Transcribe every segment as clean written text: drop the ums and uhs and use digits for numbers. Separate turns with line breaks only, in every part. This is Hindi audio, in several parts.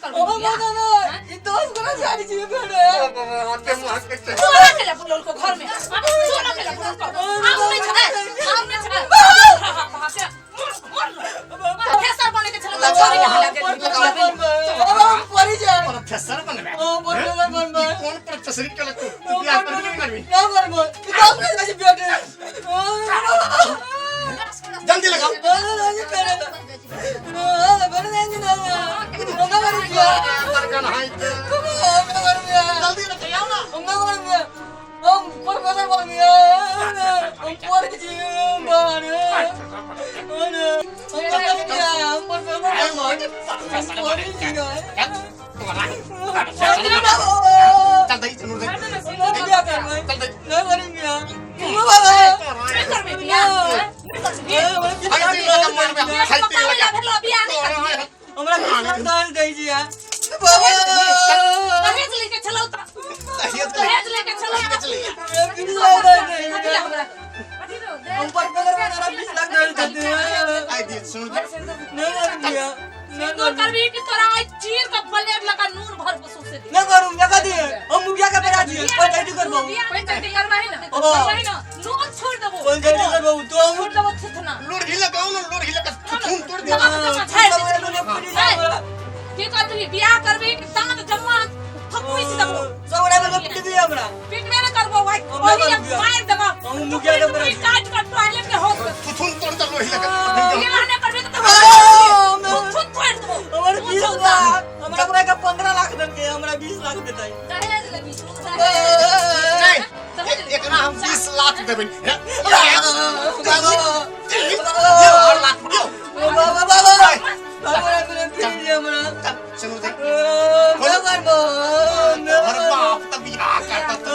ओ बाबा ना ये दोस्त को ना सारी चीजें भेड़
आते मार के चल
चोरा के बुलोल को घर में चोरा के बुलोल को आओ नहीं छे प्रोफेसर बने के चलो चोरी के हला के
परी जा
प्रोफेसर बनबे
ओ प्रोफेसर बनबे
कौन प्रोफेसर के लग तू बियाह कर नहीं करबी
ना करबो ये दोस्त को ऐसे बेटे
जल्दी लगाओ कर हाय जल्दी लगाओ ना चल दई चल दई
हमरा दाल दई जी यार
दहेज लेके चलो दहेज लेके चलो
हम पर मेरा 20 लाख दाल देते हैं
आई दी सुन
नहीं कर दिया
सिंदूर करबी कि तोरा आई चीर का प्लेट लगा नून भर बसो से दे
ना करूं लगा दिए हम मुखिया का बेरा दिए पंचायती करबो
पंचायती करवाही ना नून छोड़ देबो
पंचायती करबो तो हम
छोड़ देबो छितना
लोड हिला गाओ ना लोड हिला का थूम तोड़ दे
की करबी बियाह करबी कि दांत जम्मा फकुई से देबो
सवरा में पिट दिया हमरा
पिट में करबो भाई ओही मार देबो
हम मुखिया का बेरा
काट कर टॉयलेट के होत
थूम तोड़ दे लोड हिला का
ये आने करबी तो थुन छोड़ देबो
हमर 20 लाख हमरा पूरा का 15 लाख दन के हमरा 20 लाख देताई
दहेज लेबी
नहीं एकरा हम 20 लाख देबे
बाबा
और लाख दियो
बाबा हमरा को पिट दिया हमरा
चलो दे
ना करबो
और बाप तब बियाह करता तो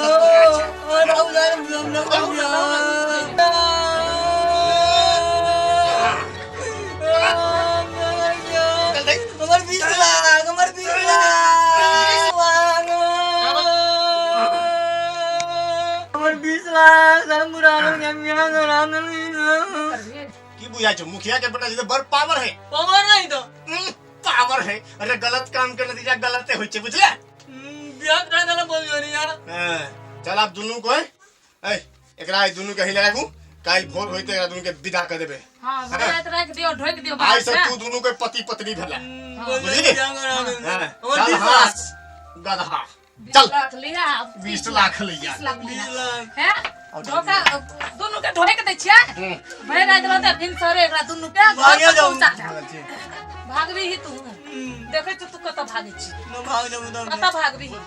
और उधर हम ना कर
चल दई
हमर 20 लाख हमर 20 लाख हमर 20 लाख मुरानो गमिया गरानो
की बुझा छ मुखिया के बेटा जे बर पावर है
पावर नहीं तो
पावर है अरे गलत काम के नतीजा गलत होय छै बुझले
बियाह करे ना बोल जोनी यार
चल आप दोनों को ए एकरा दोनों के हिला राखू काल भोर होइते एकरा दोनों के विदा कर देबे
हां रात रख दियो ढोक दियो
आई से तू दोनों के पति पत्नी भेला
बुझली बियाह करावे हमर
चल
20
हास
लाख
गधा चल
लाख लिया
20 लाख लिया
20 लाख
20
लिया
लाख
हैं धोखा दोनों के ढोक दे छिया भाई रात रहते फिर सरे एकरा दोनों के
भागे जाऊ
भागबी ही तू देखे तू कत भागे छी
मैं भाग जाऊं तो
कत भागबी ही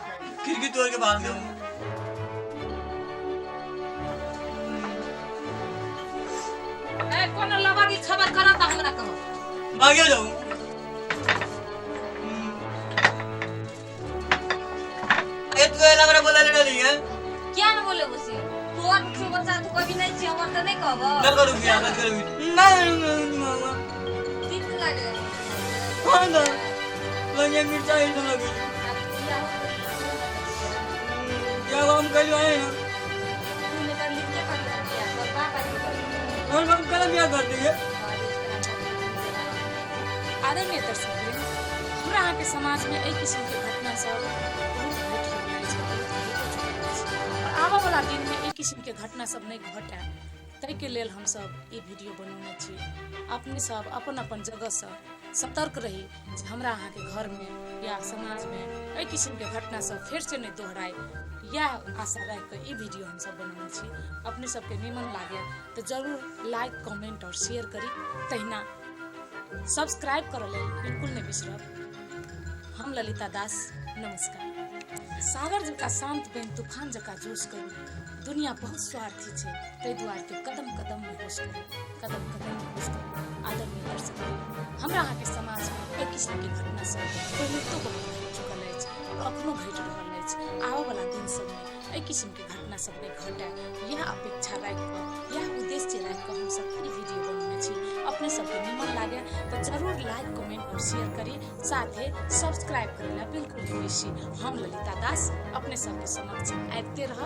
खिड़की तोड़ के भाग जाऊं
ए कोन लबागी खबर करत हमरा कहो
भाग जाऊं ए तू एला हमरा बोला ले रही है
क्या न बोले उसे तू और मुझे बच्चा तू कभी नहीं छी हमर त नहीं कहबो
कर करूं क्या कर करूं नहीं मामा
ठीक लागे
हां ना लगे मिर्चाई तो लगी क्या हम कल आए ना
तूने कर लिया कर दिया और पापा ने
और हम कल क्या कर दिए
आदरणीय दर्शक हमरा अहाँ के समाज में एहि किस्म के घटना सब बहुत घट रहल छै और आबऽ वाला दिन में एहि किस्म के घटना सब नहीं घटे तै के लेल हम सब ई वीडियो बनौने छी अपने सब अपन अपन जगह से सतर्क रही जे हमरा अहाँ के घर में या समाज में एहि किस्म के घटना सब फिर से नहीं दोहराए यह आशा रख के ई वीडियो हम सब बनौने छी अपने सबके निमन लागे तो जरूर लाइक कमेंट और शेयर करी तहिना सब्सक्राइब कर ले बिल्कुल नहीं बिसरब हम ललिता दास नमस्कार सागर जका शांत बन तूफान जका जोश करू दुनिया बहुत स्वार्थी छै तै दुआरे के कदम कदम में होश करू कदम कदम में होश करू आदरणीय दर्शक हमरा अहाँ के समाज में एक किस्म के घटना सब पहले तो बहुत घट चुकल अछि और अखनो घट रहल अछि आबऽ वाला दिन सब में एहि किस्म के घटना सब नहीं घटे यह अपेक्षा राख कऽ यह उद्देश्य राख कऽ हम सब ई वीडियो बनौने छी अपने सबके निमन लागे तो जरूर लाइक कमेंट और शेयर करी साथ ही सब्सक्राइब करेला बिल्कुल नहीं बिसरी हम ललिता दास अपने सबके समक्ष आते रहब